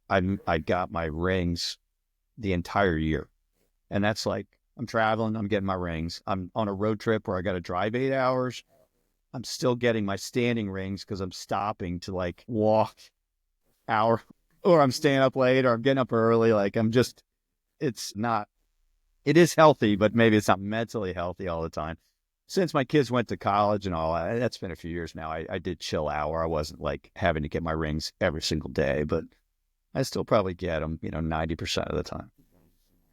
I got my rings the entire year. And that's like, I'm traveling, I'm getting my rings. I'm on a road trip where I got to drive 8 hours. I'm still getting my standing rings because I'm stopping to like walk hour, or I'm staying up late, or I'm getting up early. Like it is healthy, but maybe it's not mentally healthy all the time. Since my kids went to college and all, that's been a few years now. I did chill out where I wasn't like having to get my rings every single day, but I still probably get them, 90% of the time.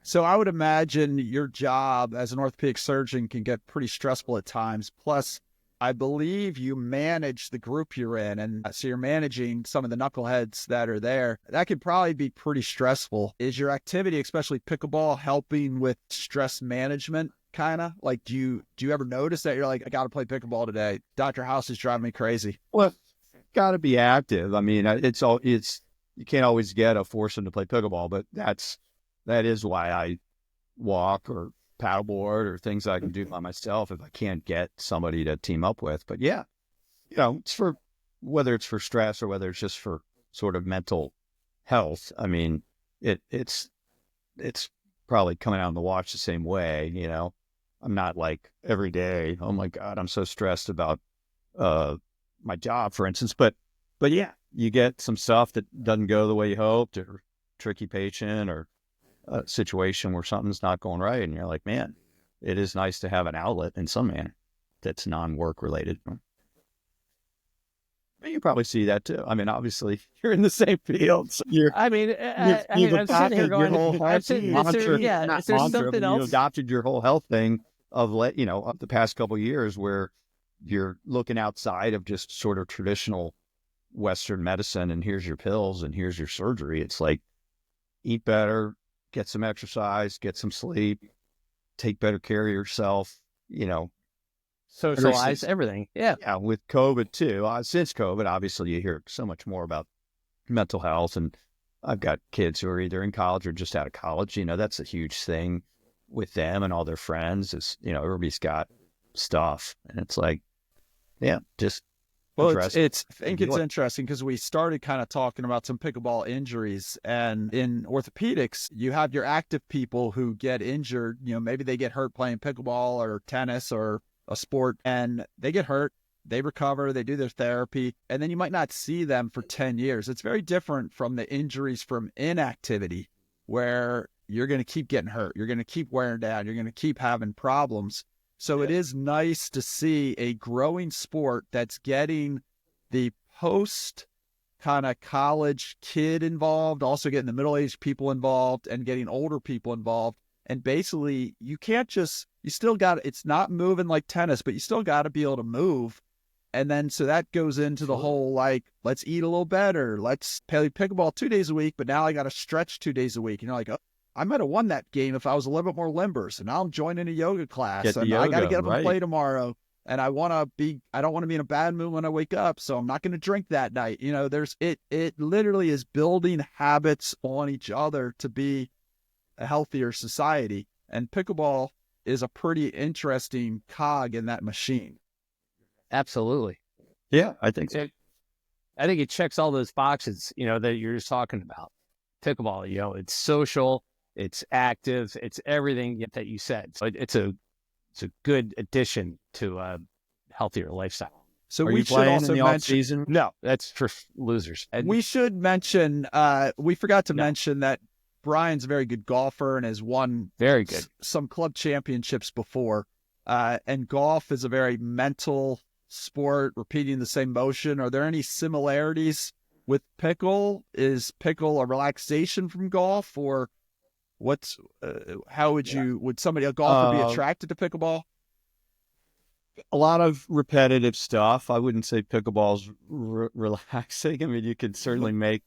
So I would imagine your job as an orthopedic surgeon can get pretty stressful at times. Plus, I believe you manage the group you're in. And so you're managing some of the knuckleheads that are there. That could probably be pretty stressful. Is your activity, especially pickleball, helping with stress management? Kind of like, do you ever notice that you're like, I got to play pickleball today? Dr. House is driving me crazy. Well, got to be active. I mean, you can't always force them to play pickleball, but that is why I walk or paddleboard or things I can do by myself if I can't get somebody to team up with. But yeah, it's for whether it's for stress or whether it's just for sort of mental health. I mean, it's probably coming out on the watch the same way. I'm not like every day, oh my God, I'm so stressed about my job, for instance. But yeah, you get some stuff that doesn't go the way you hoped, or tricky patient, or a situation where something's not going right, and you're like, man, it is nice to have an outlet in some manner that's non-work related. But you probably see that too. I mean, obviously, you're in the same field. So You've I'm sitting here going, I'm sitting, mantra, yeah, is there mantra, something you else? adopted your whole health thing of the past couple of years, where you're looking outside of just sort of traditional Western medicine, and here's your pills and here's your surgery. It's like, eat better, get some exercise, get some sleep, take better care of yourself, Socialize, everything. Yeah. Yeah, with COVID too. Since COVID, obviously you hear so much more about mental health, and I've got kids who are either in college or just out of college. That's a huge thing with them and all their friends. Is everybody's got stuff, and it's like, yeah, just Well, address it. I think it's interesting because we started kind of talking about some pickleball injuries, and in orthopedics, you have your active people who get injured. Maybe they get hurt playing pickleball or tennis or a sport, and they get hurt, they recover, they do their therapy, and then you might not see them for 10 years. It's very different from the injuries from inactivity, where you're going to keep getting hurt, you're going to keep wearing down, you're going to keep having problems. So it is nice to see a growing sport that's getting the post kind of college kid involved, also getting the middle-aged people involved, and getting older people involved. And basically, you still got, it's not moving like tennis, but you still got to be able to move. And then, so that goes into the whole, like, let's eat a little better. Let's play pickleball 2 days a week, but now I got to stretch 2 days a week. And you're like, oh, I might have won that game if I was a little bit more limber. So now I'm joining a yoga class, and I got to get up and play tomorrow. And I don't want to be in a bad mood when I wake up. So I'm not going to drink that night. It literally is building habits on each other to be a healthier society. And pickleball is a pretty interesting cog in that machine. Absolutely. Yeah, I think so. I think it checks all those boxes, that you're just talking about. Pickleball, it's social, it's active, it's everything that you said. So it's a good addition to a healthier lifestyle. So we should also in the off season? No, that's for losers. And we should mention, we forgot to mention that Bryan's a very good golfer and has won Very good. some club championships before. And golf is a very mental sport, repeating the same motion. Are there any similarities with pickle? Is pickle a relaxation from golf, or how would a golfer be attracted to pickleball? A lot of repetitive stuff. I wouldn't say pickleball's relaxing. I mean, you can certainly make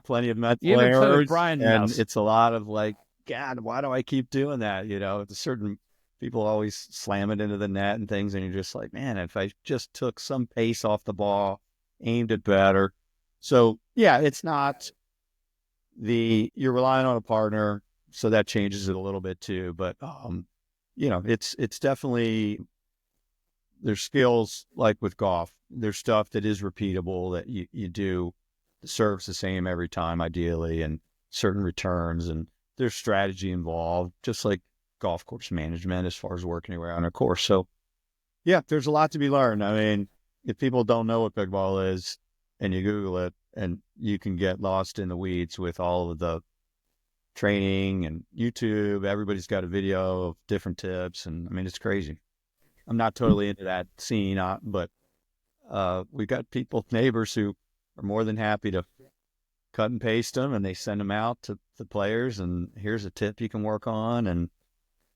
plenty of mental errors, and it's a lot of like, God, why do I keep doing that? Certain people always slam it into the net and things, and you're just like, man, if I just took some pace off the ball, aimed it better. So yeah, it's not you're relying on a partner, so that changes it a little bit too. But it's definitely, there's skills like with golf. There's stuff that is repeatable that you do. The serve's the same every time, ideally, and certain returns, and there's strategy involved, just like golf course management as far as working your way on a course. So yeah, there's a lot to be learned. I mean, if people don't know what pickleball is and you Google it, and you can get lost in the weeds with all of the training and YouTube. Everybody's got a video of different tips, and I mean, it's crazy. I'm not totally into that scene, but we got neighbors who are more than happy to cut and paste them, and they send them out to the players, and here's a tip you can work on, and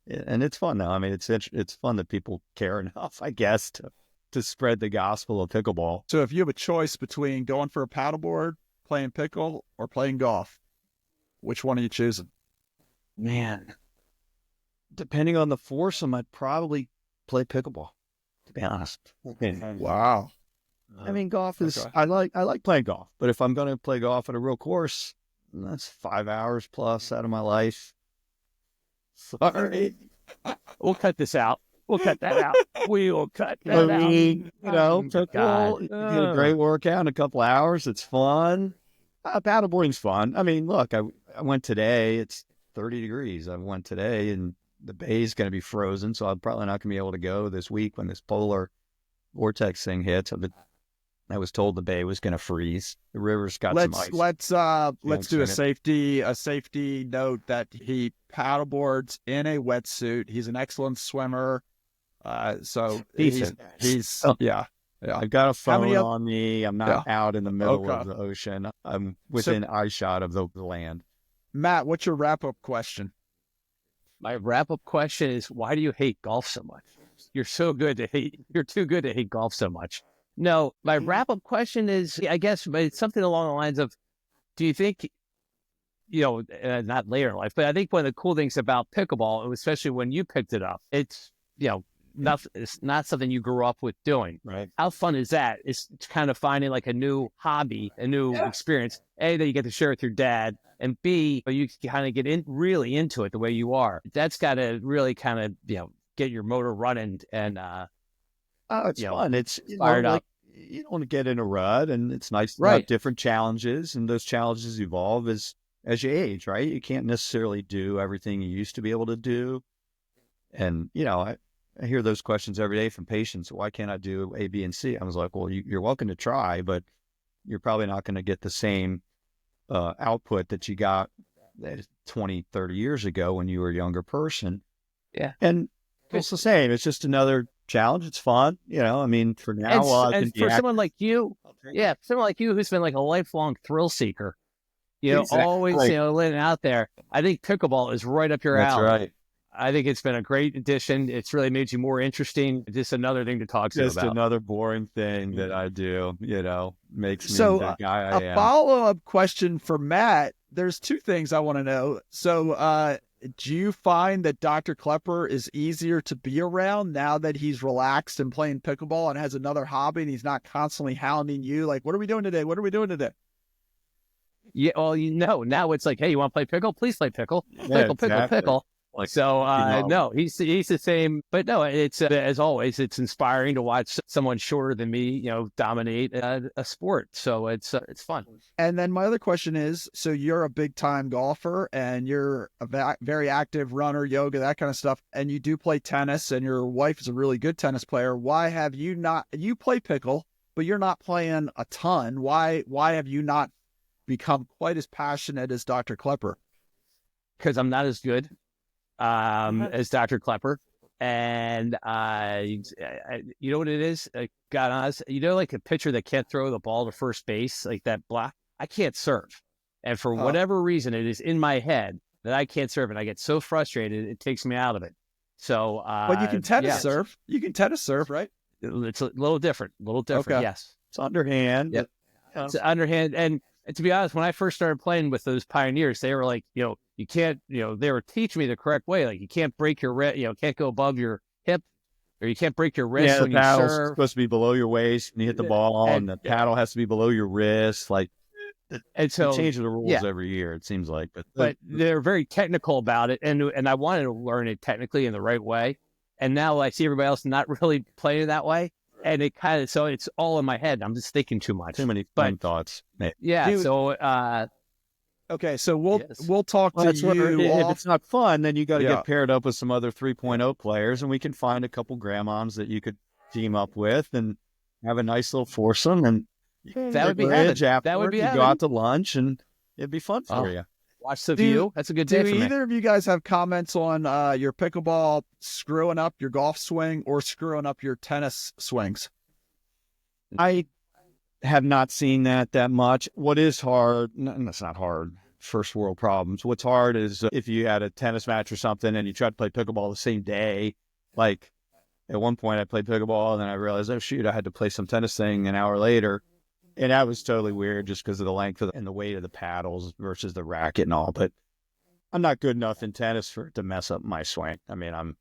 it's fun now. I mean, it's fun that people care enough, I guess, to spread the gospel of pickleball. So if you have a choice between going for a paddleboard, playing pickle, or playing golf, which one are you choosing? Man, depending on the foursome, I'd probably play pickleball, to be honest. Wow. I mean, golf is, okay. I like playing golf, but if I'm going to play golf at a real course, that's 5 hours plus out of my life. Sorry. We'll cut this out. We'll cut that out. We will cut that out. Pickle, you get a great workout in a couple hours. It's fun. Paddleboarding's fun. I mean, look, I went today. It's 30 degrees. I went today, and the bay's going to be frozen, so I'm probably not going to be able to go this week when this polar vortex thing hits. I was told the bay was going to freeze. The river's got some ice. Let's do a safety note that he paddleboards in a wetsuit. He's an excellent swimmer. So he's yeah. I've got a phone on me. I'm not out in the middle of the ocean. I'm within eye shot of the land. Matt, what's your wrap-up question? My wrap-up question is, why do you hate golf so much? You're too good to hate golf so much. No, my wrap-up question is, I guess, it's something along the lines of, do you think, not later in life, but I think one of the cool things about pickleball, especially when you picked it up, it's not something you grew up with doing. Right. How fun is that? It's kind of finding like a new hobby, a new experience. A, that you get to share with your dad, and B, you kind of get really into it the way you are. That's got to really kind of, get your motor running and, it's fun. It's fired up. You don't want to get in a rut, and it's nice to have different challenges, and those challenges evolve as you age, right? You can't necessarily do everything you used to be able to do. And, I hear those questions every day from patients. Why can't I do A, B, and C? I was like, well, you're welcome to try, but you're probably not going to get the same output that you got 20, 30 years ago when you were a younger person. Yeah. And it's the same. It's just another challenge. It's fun. I mean, for now, and for someone like you, who's been like a lifelong thrill seeker, always, living out there, I think pickleball is right up your alley. That's right. I think it's been a great addition. It's really made you more interesting. Just another thing to talk to about. Just another boring thing that I do, makes me the guy I am. A follow-up question for Matt. There's two things I want to know. So, do you find that Dr. Klepper is easier to be around now that he's relaxed and playing pickleball and has another hobby, and he's not constantly hounding you? Like, what are we doing today? What are we doing today? Yeah, well, now it's like, hey, you want to play pickle? Please play pickle. Pickle. No, he's the same, but no, it's as always, it's inspiring to watch someone shorter than me, dominate a sport. So it's fun. And then my other question is, so you're a big time golfer and you're a very active runner, yoga, that kind of stuff. And you do play tennis, and your wife is a really good tennis player. Why have you not, you play pickle, but you're not playing a ton. Why have you not become quite as passionate as Dr. Klepper? because I'm not as good as Dr. Klepper. And you know what it is? God honest, you know, like a pitcher that can't throw the ball to first base, like that block. I can't serve, and for whatever reason, it is in my head that I can't serve, and I get so frustrated it takes me out of it. So, but you can tennis serve. You can tennis serve, right? It's a little different. Okay. Yes, It's underhand. Yep. It's underhand. And to be honest, when I first started playing with those pioneers, they were like, you know, you can't, you know, they were teaching me the correct way. Like you can't break your wrist, you know, can't go above your hip, or you can't break your wrist when the you paddle's serve. supposed to be below your waist when you hit the ball, and the paddle has to be below your wrist. Like, and so they change the rules every year, it seems like. But they're very technical about it, and I wanted to learn it technically in the right way. And now I see everybody else not really playing that way. And it kind of, so it's all in my head. I'm just thinking too much. Too many fun thoughts. Yeah. Dude, so, okay. So we'll talk to That's you. If it's not fun, then you got to get paired up with some other 3.0 players, and we can find a couple grandmoms that you could team up with and have a nice little foursome. And that would be heaven. That would be heaven. Go out to lunch, and it'd be fun for you. Watch the view. That's a good day for me. Do either of you guys have comments on your pickleball screwing up your golf swing or screwing up your tennis swings? I have not seen that much. What is hard, and that's not hard, first world problems. What's hard is if you had a tennis match or something and you tried to play pickleball the same day. Like at one point I played pickleball and then I realized, oh shoot, I had to play some tennis thing an hour later. And that was totally weird just because of the length and the weight of the paddles versus the racket and all. But I'm not good enough in tennis to mess up my swing. I mean, I'm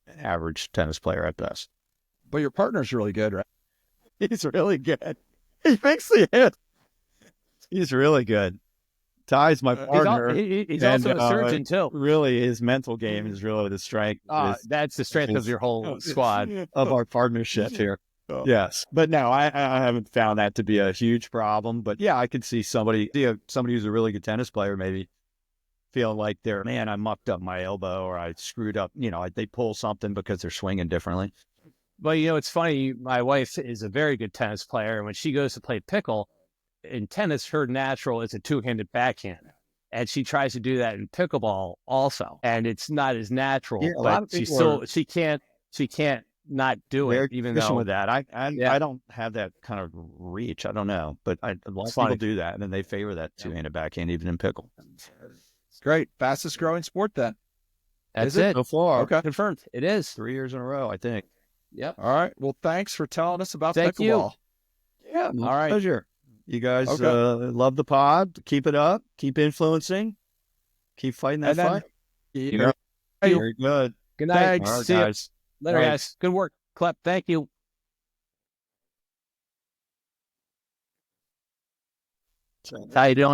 an average tennis player at best. But your partner's really good, right? He's really good. He makes the hit. He's really good. Ty's my partner. He's also a surgeon too. Really, his mental game is really the strength. That's the strength of your whole squad. Of our partnership here. Oh. Yes. But no, I haven't found that to be a huge problem. But yeah, I could see somebody who's a really good tennis player maybe feeling like I mucked up my elbow or I screwed up, they pull something because they're swinging differently. Well, it's funny. My wife is a very good tennis player. And when she goes to play pickle, in tennis, her natural is a two-handed backhand. And she tries to do that in pickleball also. And it's not as natural. Yeah, but she can't not do it, even though with that. I don't have that kind of reach. I don't know. But a lot of people do that, and then they favor that two-handed backhand even in pickle. Great. Fastest growing sport then. That's it. So far. Okay. Confirmed. It is. 3 years in a row, I think. Yep. All right. Well, thanks for telling us about pickleball. You. Yeah. All right. Pleasure. You guys love the pod. Keep it up. Keep influencing. Keep fighting that fight. Very good. Good night. Thanks. Right, see guys. Later, guys. Good work, Klep. Thank you. How you doing?